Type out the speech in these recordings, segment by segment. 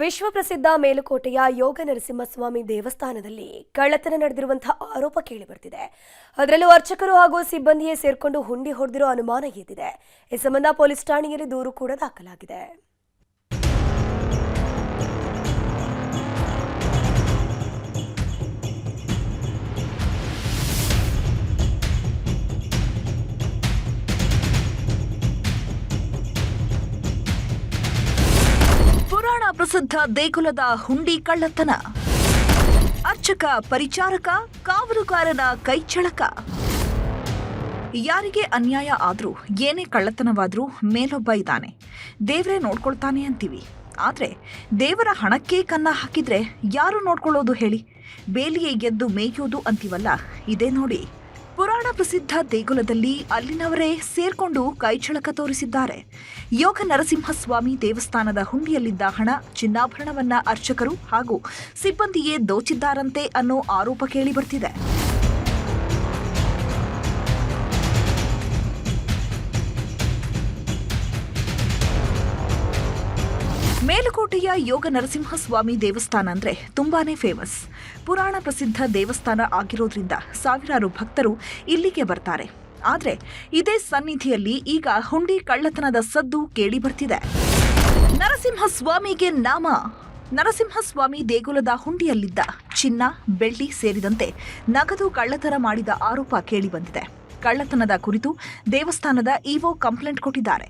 ವಿಶ್ವಪ್ರಸಿದ್ಧ ಮೇಲುಕೋಟೆಯ ಯೋಗ ನರಸಿಂಹಸ್ವಾಮಿ ದೇವಸ್ಥಾನದಲ್ಲಿ ಕಳ್ಳತನ ನಡೆದಿರುವಂತಹ ಆರೋಪ ಕೇಳಿಬರ್ತಿದೆ. ಅದರಲ್ಲೂ ಅರ್ಚಕರು ಹಾಗೂ ಸಿಬ್ಬಂದಿಯೇ ಸೇರ್ಕೊಂಡು ಹುಂಡಿ ಹೊಡೆದಿರೋ ಅನುಮಾನ ಎದ್ದಿದೆ. ಈ ಸಂಬಂಧ ಪೊಲೀಸ್ ಠಾಣೆಯಲ್ಲಿ ದೂರು ಕೂಡ ದಾಖಲಾಗಿದೆ. ಪುರಾಣ ಪ್ರಸಿದ್ಧ ದೇಗುಲದ ಹುಂಡಿ ಕಳ್ಳತನ. ಅರ್ಚಕ, ಪರಿಚಾರಕ, ಕಾವಲುಗಾರನ ಕೈಚಳಕ. ಯಾರಿಗೆ ಅನ್ಯಾಯ ಆದ್ರೂ, ಏನೇ ಕಳ್ಳತನವಾದ್ರೂ ಮೇಲೊಬ್ಬ ಇದ್ದಾನೆ, ದೇವರೇ ನೋಡ್ಕೊಳ್ತಾನೆ ಅಂತೀವಿ. ಆದ್ರೆ ದೇವರ ಹಣಕ್ಕೆ ಕನ್ನ ಹಾಕಿದ್ರೆ ಯಾರು ನೋಡ್ಕೊಳ್ಳೋದು ಹೇಳಿ? ಬೇಲಿಯೇ ಎದ್ದು ಮೇಯೋದು ಅಂತೀವಲ್ಲ, ಇದೇ ನೋಡಿ. ಪುರಾಣ ಪ್ರಸಿದ್ಧ ದೇಗುಲದಲ್ಲಿ ಅಲ್ಲಿನವರೇ ಸೇರ್ಕೊಂಡು ಕೈಚಳಕ ತೋರಿಸಿದ್ದಾರೆ. ಯೋಗ ನರಸಿಂಹಸ್ವಾಮಿ ದೇವಸ್ಥಾನದ ಹುಂಡಿಯಲ್ಲಿದ್ದ ಹಣ, ಚಿನ್ನಾಭರಣವನ್ನ ಅರ್ಚಕರು ಹಾಗೂ ಸಿಬ್ಬಂದಿಯೇ ದೋಚಿದ್ದಾರಂತೆ ಅನ್ನೋ ಆರೋಪ ಕೇಳಿಬರ್ತಿದೆ. ಮೇಲುಕೋಟೆಯ ಯೋಗ ನರಸಿಂಹಸ್ವಾಮಿ ದೇವಸ್ಥಾನ ಅಂದ್ರೆ ತುಂಬಾನೇ ಫೇಮಸ್. ಪುರಾಣ ಪ್ರಸಿದ್ಧ ದೇವಸ್ಥಾನ ಆಗಿರೋದ್ರಿಂದ ಸಾವಿರಾರು ಭಕ್ತರು ಇಲ್ಲಿಗೆ ಬರ್ತಾರೆ. ಆದ್ರೆ ಇದೇ ಸನ್ನಿಧಿಯಲ್ಲಿ ಈಗ ಹುಂಡಿ ಕಳ್ಳತನದ ಸದ್ದು ಕೇಳಿ ಬರ್ತಿದೆ. ನರಸಿಂಹಸ್ವಾಮಿಗೆ ನಾಮ. ನರಸಿಂಹಸ್ವಾಮಿ ದೇಗುಲದ ಹುಂಡಿಯಲ್ಲಿದ್ದ ಚಿನ್ನ, ಬೆಳ್ಳಿ ಸೇರಿದಂತೆ ನಗದು ಕಳ್ಳತನ ಮಾಡಿದ ಆರೋಪ ಕೇಳಿಬಂದಿದೆ. ಕಳ್ಳತನದ ಕುರಿತು ದೇವಸ್ಥಾನದ ಇಒ ಕಂಪ್ಲೇಂಟ್ ಕೊಟ್ಟಿದ್ದಾರೆ.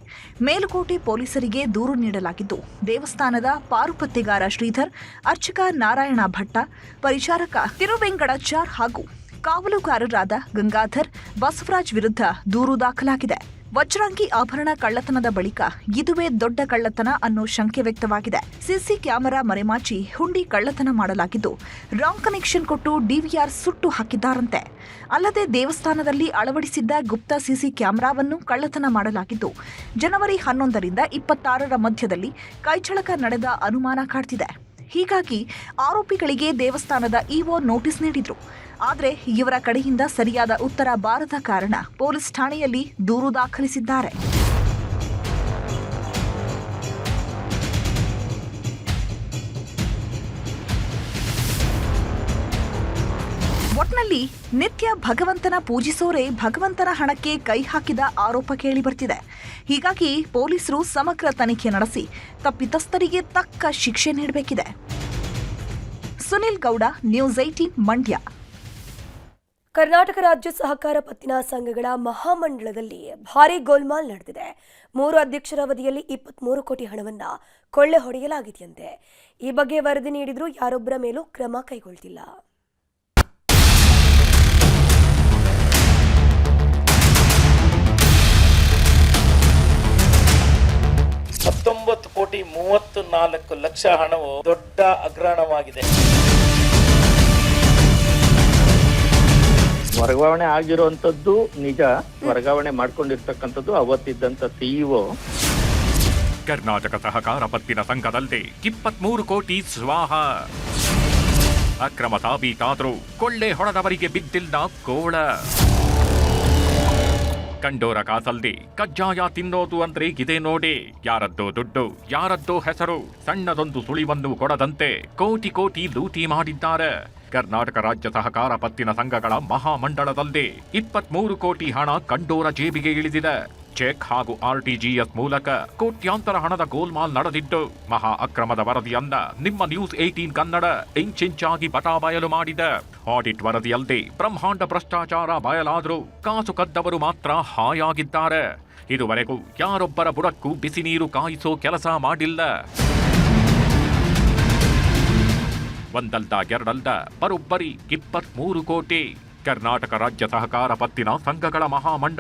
ಮೇಲುಕೋಟೆ ಪೊಲೀಸರಿಗೆ ದೂರು ನೀಡಲಾಗಿದ್ದು, ದೇವಸ್ಥಾನದ ಪಾರುಪತ್ತೆಗಾರ ಶ್ರೀಧರ್, ಅರ್ಚಕ ನಾರಾಯಣ ಭಟ್ಟ, ಪರಿಚಾರಕ ತಿರುವೆಂಕಡಚಾರ್ ಹಾಗೂ ಕಾವಲುಗಾರರಾದ ಗಂಗಾಧರ್, ಬಸವರಾಜ್ ವಿರುದ್ಧ ದೂರು ದಾಖಲಾಗಿದೆ. ವಜ್ರಾಂಗಿ ಆಭರಣ ಕಳ್ಳತನದ ಬಳಿಕ ಇದುವೇ ದೊಡ್ಡ ಕಳ್ಳತನ ಅನ್ನೋ ಶಂಕೆ ವ್ಯಕ್ತವಾಗಿದೆ. ಸಿಸಿ ಕ್ಯಾಮೆರಾ ಮರೆಮಾಚಿ ಹುಂಡಿ ಕಳ್ಳತನ ಮಾಡಲಾಗಿದ್ದು, ರಾಂಗ್ ಕನೆಕ್ಷನ್ ಕೊಟ್ಟು ಡಿವಿಆರ್ ಸುಟ್ಟು ಹಾಕಿದ್ದಾರಂತೆ. ಅಲ್ಲದೆ ದೇವಸ್ಥಾನದಲ್ಲಿ ಅಳವಡಿಸಿದ್ದ ಗುಪ್ತ ಸಿಸಿ ಕ್ಯಾಮೆರಾವನ್ನು ಕಳ್ಳತನ ಮಾಡಲಾಗಿದ್ದು, ಜನವರಿ 11ರಿಂದ 26ರ ಮಧ್ಯದಲ್ಲಿ ಕೈಚಳಕ ನಡೆದ ಅನುಮಾನ ಕಾಡ್ತಿದೆ. ಹೀಗಾಗಿ ಆರೋಪಿಗಳಿಗೆ ದೇವಸ್ಥಾನದ ಇಒ ನೋಟಿಸ್ ನೀಡಿದ್ರು. ಆದರೆ ಇವರ ಕಡೆಯಿಂದ ಸರಿಯಾದ ಉತ್ತರ ಬಾರದ ಕಾರಣ ಪೊಲೀಸ್ ಠಾಣೆಯಲ್ಲಿ ದೂರು ದಾಖಲಿಸಿದ್ದಾರೆ. ಒಟ್ನಲ್ಲಿ ನಿತ್ಯ ಭಗವಂತನ ಪೂಜಿಸೋರೆ ಭಗವಂತನ ಹಣಕ್ಕೆ ಕೈ ಹಾಕಿದ ಆರೋಪ ಕೇಳಿಬರ್ತಿದೆ. ಹೀಗಾಗಿ ಪೊಲೀಸರು ಸಮಗ್ರ ತನಿಖೆ ನಡೆಸಿ ತಪ್ಪಿತಸ್ಥರಿಗೆ ತಕ್ಕ ಶಿಕ್ಷೆ ನೀಡಬೇಕಿದೆ. ಸುನಿಲ್ ಗೌಡ, ನ್ಯೂಸ್ 18 ಮಂಡ್ಯ. ಕರ್ನಾಟಕ ರಾಜ್ಯ ಸಹಕಾರ ಪತ್ತಿನ ಸಂಘಗಳ ಮಹಾಮಂಡಳದಲ್ಲಿ ಭಾರೀ ಗೋಲ್ಮಾಲ್ ನಡೆದಿದೆ. 3 ಅಧ್ಯಕ್ಷರ ಅವಧಿಯಲ್ಲಿ 23 ಕೋಟಿ ಹಣವನ್ನ ಕೊಳ್ಳೆ ಹೊಡೆಯಲಾಗಿದೆಯಂತೆ. ಈ ಬಗ್ಗೆ ವರದಿ ನೀಡಿದ್ರೂ ಯಾರೊಬ್ಬರ ಮೇಲೂ ಕ್ರಮ ಕೈಗೊಳ್ತಿಲ್ಲ. ₹34 ಹಣವು ದೊಡ್ಡ ಹಗರಣವಾಗಿದೆ. ವರ್ಗಾವಣೆ ಆಗಿರುವಂತದ್ದು ನಿಜ. ವರ್ಗಾವಣೆ ಮಾಡ್ಕೊಂಡಿರ್ತಕ್ಕಂಥದ್ದು ಅವತ್ತಿದ್ದಂತ ಸಿಇಒ. ಕರ್ನಾಟಕ ಸಹಕಾರ ಪತ್ತಿನ ಸಂಘದಲ್ಲಿ 23 ಕೋಟಿ ಸ್ವಾಹ. ಅಕ್ರಮ ಸಾಬೀತಾದ್ರೂ ಕೊಳ್ಳೆ ಹೊಡೆದವರಿಗೆ ಬಿದ್ದಿಲ್ಲ ಕೋಳ. ಕಂಡೋರ ಕಾಸಲ್ಲಿ ಕಜ್ಜಾಯ ತಿನ್ನೋದು ಅಂದ್ರೆ ಇದೆ ನೋಡಿ. ಯಾರದ್ದೋ ದುಡ್ಡು, ಯಾರದ್ದೋ ಹೆಸರು, ಸಣ್ಣದೊಂದು ಸುಳಿವನ್ನು ಕೊಡದಂತೆ ಕೋಟಿ ಕೋಟಿ ಲೂಟಿ ಮಾಡಿದ್ದಾರೆ. ಕರ್ನಾಟಕ ರಾಜ್ಯ ಸಹಕಾರ ಪತ್ತಿನ ಸಂಘಗಳ ಮಹಾಮಂಡಳದಲ್ಲಿ 23 ಕೋಟಿ ಹಣ ಕಂಡೋರ ಜೇಬಿಗೆ ಇಳಿದಿದೆ. ಚೆಕ್ ಹಾಗೂ ಆರ್ಟಿಜಿಎಸ್ ಮೂಲಕ ಕೋಟ್ಯಾಂತರ ಹಣದ ಗೋಲ್ಮಾಲ್ ನಡೆದಿದ್ದು, ಮಹಾ ಅಕ್ರಮದ ವರದಿಯನ್ನ ನಿಮ್ಮ ನ್ಯೂಸ್ 18 ಕನ್ನಡ ಇಂಚಿಂಚಾಗಿ ಬಟಾಬಯಲು ಮಾಡಿದೆ. ಆಡಿಟ್ ವರದಿಯಲ್ಲದೆ ಬ್ರಹ್ಮಾಂಡ ಭ್ರಷ್ಟಾಚಾರ ಬಯಲಾದರೂ ಕಾಸು ಕದ್ದವರು ಮಾತ್ರ ಹಾಯಾಗಿದ್ದಾರೆ. ಇದುವರೆಗೂ ಯಾರೊಬ್ಬರ ಬುಡಕ್ಕೂ ಬಿಸಿ ನೀರು ಕಾಯಿಸೋ ಕೆಲಸ ಮಾಡಿಲ್ಲ. ಒಂದಲ್ದ ಎರಡಲ್ದ ಬರೋಬ್ಬರಿ 23 ಕೋಟಿ. ಕರ್ನಾಟಕ ರಾಜ್ಯ ಸಹಕಾರ ಪತ್ತಿನ ಸಂಘಗಳ ಮಹಾಮಂಡಳ